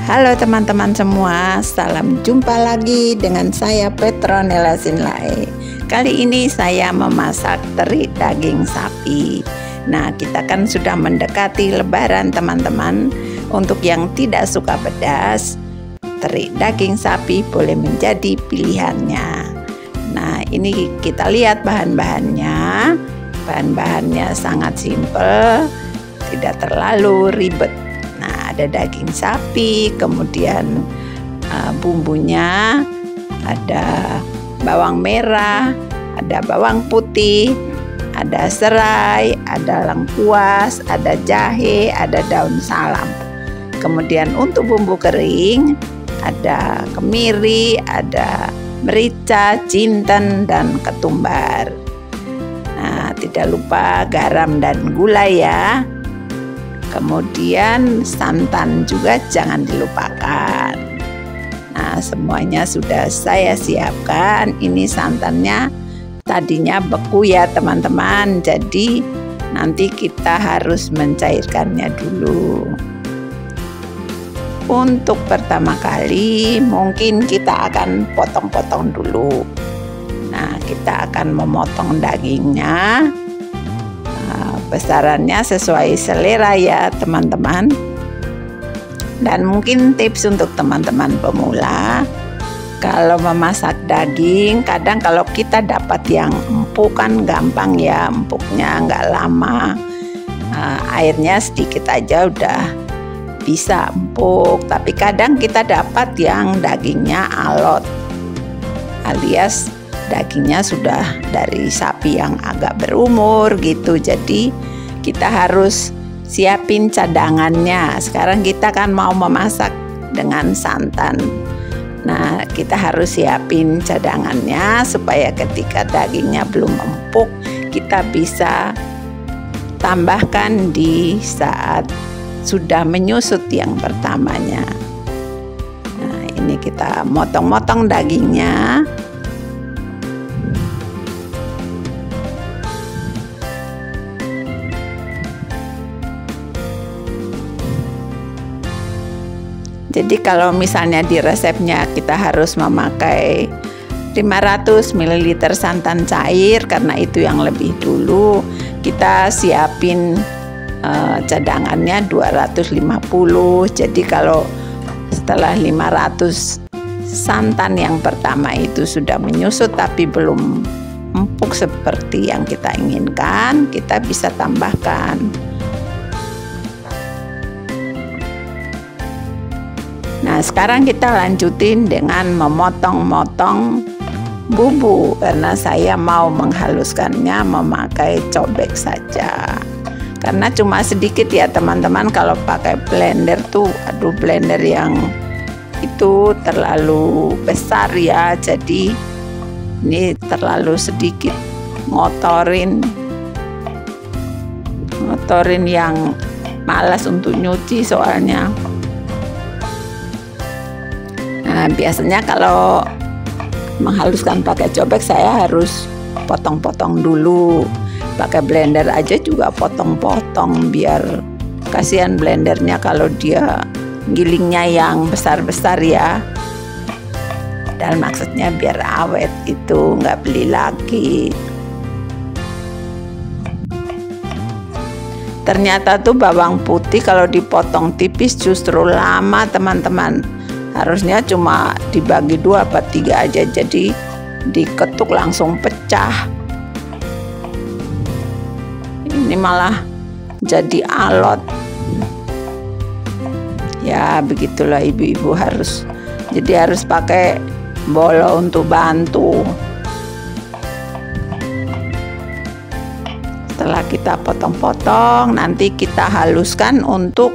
Halo teman-teman semua, salam jumpa lagi dengan saya Petronella Sinlai. Kali ini saya memasak teri daging sapi. Nah, kita kan sudah mendekati lebaran teman-teman. Untuk yang tidak suka pedas, teri daging sapi boleh menjadi pilihannya. Nah, ini kita lihat bahan-bahannya. Bahan-bahannya sangat simpel, tidak terlalu ribet. Nah, ada daging sapi, kemudian bumbunya ada bawang merah, ada bawang putih, ada serai, ada lengkuas, ada jahe, ada daun salam. Kemudian untuk bumbu kering ada kemiri, ada merica, jinten, dan ketumbar. Nah, tidak lupa garam dan gula ya. Kemudian santan juga jangan dilupakan. Nah, semuanya sudah saya siapkan. Ini santannya tadinya beku ya teman-teman. Jadi nanti kita harus mencairkannya dulu. Untuk pertama kali mungkin kita akan potong-potong dulu. Nah, kita akan memotong dagingnya. Besarannya sesuai selera ya teman-teman. Dan mungkin tips untuk teman-teman pemula, kalau memasak daging kadang kalau kita dapat yang empuk kan gampang ya, empuknya nggak lama, airnya sedikit aja udah bisa empuk. Tapi kadang kita dapat yang dagingnya alot, alias dagingnya sudah dari sapi yang agak berumur gitu. Jadi kita harus siapin cadangannya. Sekarang kita kan mau memasak dengan santan. Nah, kita harus siapin cadangannya supaya ketika dagingnya belum empuk, kita bisa tambahkan di saat sudah menyusut yang pertamanya. Nah, ini kita motong-motong dagingnya. Jadi kalau misalnya di resepnya kita harus memakai 500 ml santan cair, karena itu yang lebih dulu, kita siapin cadangannya 250. Jadi kalau setelah 500 santan yang pertama itu sudah menyusut tapi belum empuk seperti yang kita inginkan, kita bisa tambahkan. Nah, sekarang kita lanjutin dengan memotong-motong bumbu, karena saya mau menghaluskannya memakai cobek saja. Karena cuma sedikit ya teman-teman, kalau pakai blender tuh, aduh, blender yang itu terlalu besar ya, jadi ini terlalu sedikit, ngotorin yang malas untuk nyuci soalnya. Nah, biasanya kalau menghaluskan pakai cobek saya harus potong-potong dulu. Pakai blender aja juga potong-potong, biar kasihan blendernya kalau dia gilingnya yang besar-besar ya. Dan maksudnya biar awet itu, nggak beli lagi. Ternyata tuh bawang putih kalau dipotong tipis justru lama teman-teman. Harusnya cuma dibagi 2 atau 3 aja, jadi diketuk langsung pecah. Ini malah jadi alot. Ya begitulah ibu-ibu, harus pakai bolo untuk bantu. Setelah kita potong-potong, nanti kita haluskan untuk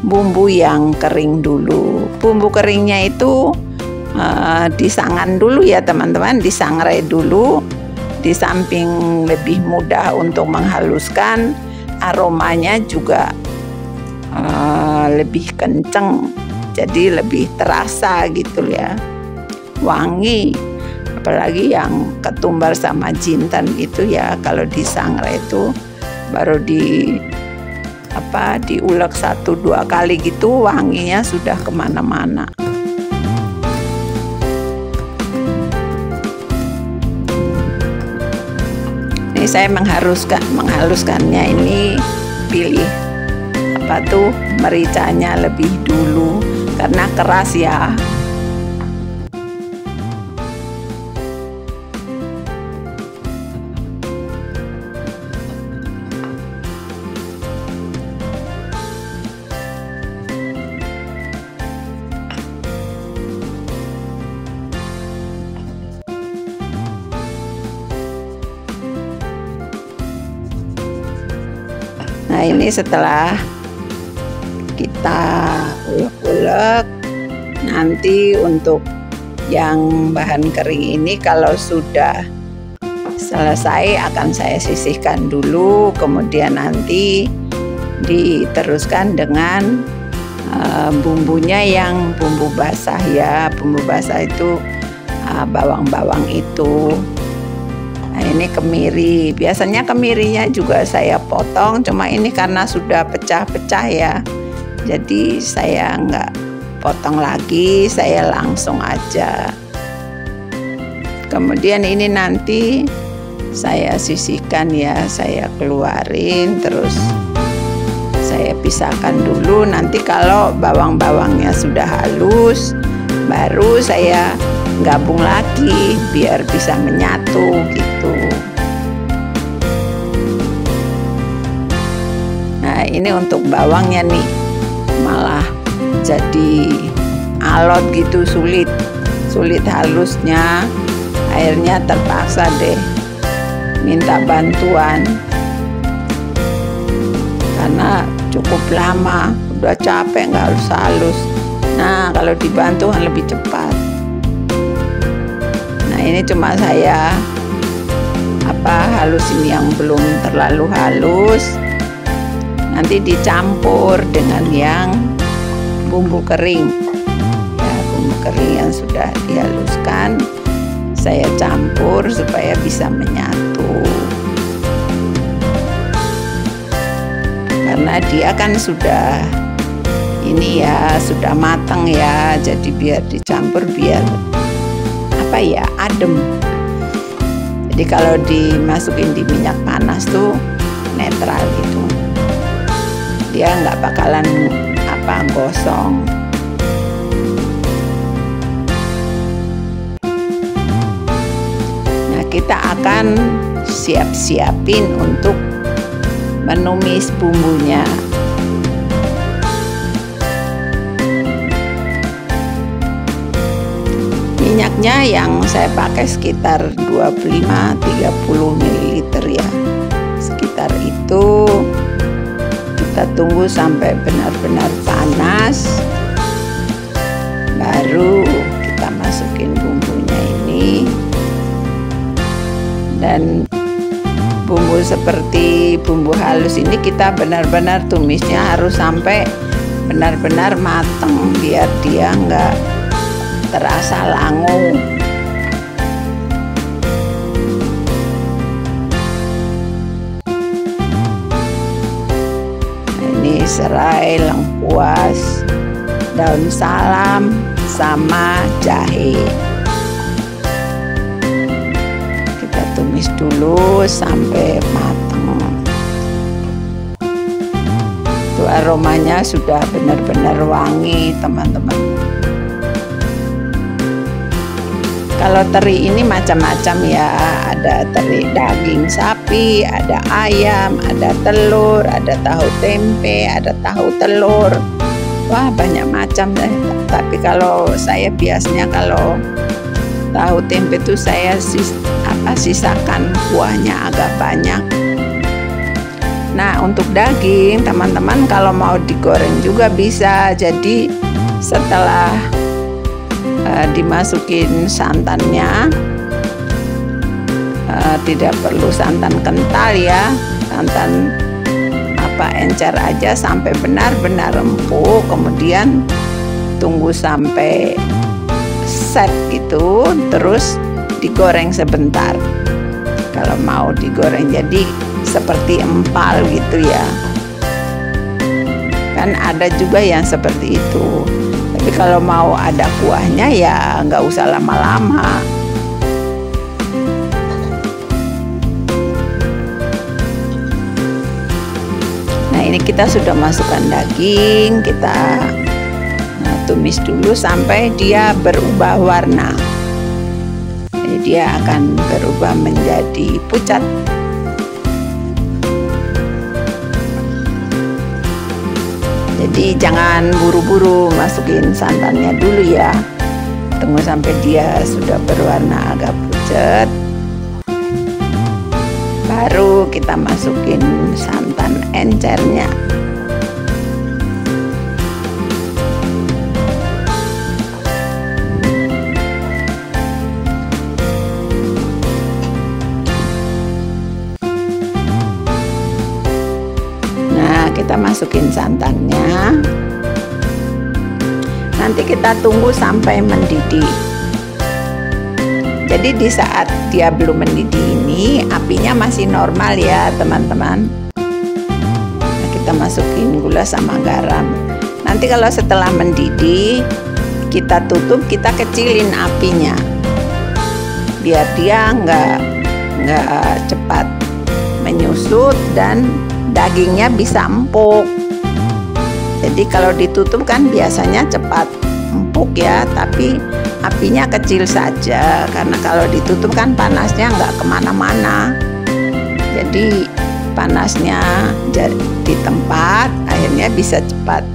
bumbu yang kering dulu. Bumbu keringnya itu disangan dulu ya teman-teman, disangrai dulu. Di samping lebih mudah untuk menghaluskan, aromanya juga lebih kenceng, jadi lebih terasa gitu ya, wangi. Apalagi yang ketumbar sama jinten itu ya, kalau disangrai itu baru diulek 1-2 kali gitu, wanginya sudah kemana-mana. Ini saya menghaluskannya ini, pilih mericanya lebih dulu karena keras ya. Nah, ini setelah kita ulek-ulek, nanti untuk yang bahan kering ini kalau sudah selesai akan saya sisihkan dulu, kemudian nanti diteruskan dengan bumbunya yang bumbu basah ya. Bumbu basah itu bawang-bawang itu. Nah, ini kemiri, biasanya kemirinya juga saya potong, cuma ini karena sudah pecah-pecah ya, jadi saya nggak potong lagi, saya langsung aja. Kemudian ini nanti saya sisihkan ya, saya keluarin, terus saya pisahkan dulu. Nanti kalau bawang-bawangnya sudah halus, baru saya gabung lagi biar bisa menyatu gitu. Nah, ini untuk bawangnya nih, malah jadi alot gitu, sulit halusnya. Akhirnya terpaksa deh minta bantuan karena cukup lama, udah capek nggak halus. Nah, kalau dibantu kan lebih cepat. Ini cuma saya halusin yang belum terlalu halus, nanti dicampur dengan yang bumbu kering ya. Bumbu kering yang sudah dihaluskan saya campur supaya bisa menyatu, karena dia kan sudah ini ya, sudah matang ya, jadi biar dicampur biar adem. Jadi kalau dimasukin di minyak panas tuh netral gitu, dia nggak bakalan gosong. Nah, kita akan siapin untuk menumis bumbunya. Minyaknya yang saya pakai sekitar 25-30 ml ya, sekitar itu. Kita tunggu sampai benar-benar panas, baru kita masukin bumbunya ini. Dan bumbu seperti bumbu halus ini kita benar-benar tumisnya harus sampai benar-benar matang biar dia nggak terasa langu. Nah, ini serai, lengkuas, daun salam, sama jahe. Kita tumis dulu sampai matang. Tuh, aromanya sudah benar-benar wangi, teman-teman. Kalau teri ini macam-macam ya, ada teri daging sapi, ada ayam, ada telur, ada tahu tempe, ada tahu telur. Wah, banyak macam deh. Tapi kalau saya biasanya kalau tahu tempe itu saya sisakan kuahnya agak banyak. Nah, untuk daging teman-teman kalau mau digoreng juga bisa. Jadi setelah dimasukin santannya, tidak perlu santan kental ya, santan encer aja sampai benar-benar empuk. Kemudian tunggu sampai set gitu, terus digoreng sebentar. Kalau mau digoreng jadi seperti empal gitu ya. Kan ada juga yang seperti itu. Tapi kalau mau ada kuahnya ya nggak usah lama-lama. Nah, ini kita sudah masukkan daging, kita tumis dulu sampai dia berubah warna. Jadi dia akan berubah menjadi pucat. Jadi jangan buru-buru masukin santannya dulu ya. Tunggu sampai dia sudah berwarna agak pucat. Baru kita masukin santan encernya. Kita masukin santannya. Nanti kita tunggu sampai mendidih. Jadi di saat dia belum mendidih ini apinya masih normal ya teman-teman. Nah, kita masukin gula sama garam. Nanti kalau setelah mendidih kita tutup, kita kecilin apinya biar dia nggak cepat menyusut dan dagingnya bisa empuk. Jadi kalau ditutup kan biasanya cepat empuk ya, tapi apinya kecil saja karena kalau ditutup kan panasnya nggak kemana-mana. Jadi panasnya di tempat, akhirnya bisa cepat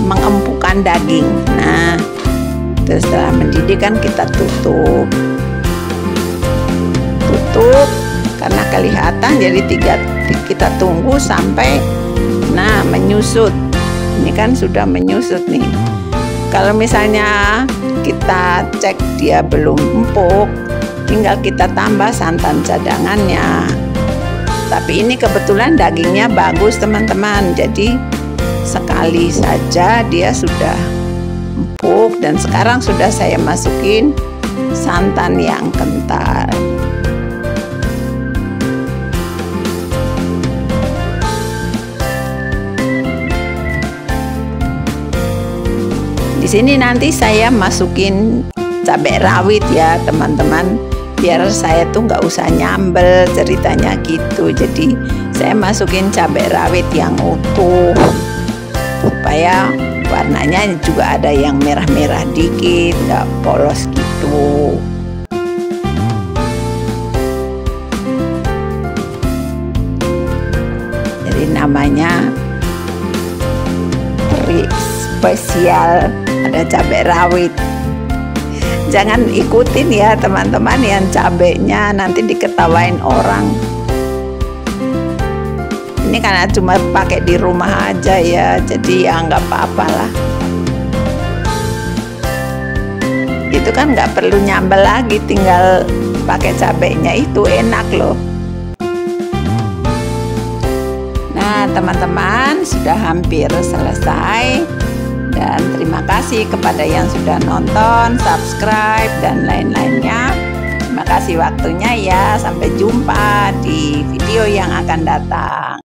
mengempukkan daging. Nah, terus setelah mendidih kan kita tutup karena kelihatan, jadi kita tunggu sampai menyusut. Ini kan sudah menyusut nih. Kalau misalnya kita cek dia belum empuk, tinggal kita tambah santan cadangannya. Tapi ini kebetulan dagingnya bagus teman-teman, jadi sekali saja dia sudah empuk. Dan sekarang sudah saya masukin santan yang kental. Di sini nanti saya masukin cabai rawit ya teman-teman, biar saya tuh nggak usah nyambel ceritanya gitu. Jadi saya masukin cabai rawit yang utuh supaya warnanya juga ada yang merah-merah dikit, nggak polos gitu. Jadi namanya teri spesial, ada cabai rawit. Jangan ikutin ya teman-teman yang cabenya, nanti diketawain orang. Ini karena cuma pakai di rumah aja ya, jadi ya nggak apa-apa lah. Itu kan nggak perlu nyambel lagi, tinggal pakai cabenya, itu enak loh. Nah teman-teman, sudah hampir selesai. Dan terima kasih kepada yang sudah nonton, subscribe, dan lain-lainnya. Terima kasih waktunya ya. Sampai jumpa di video yang akan datang.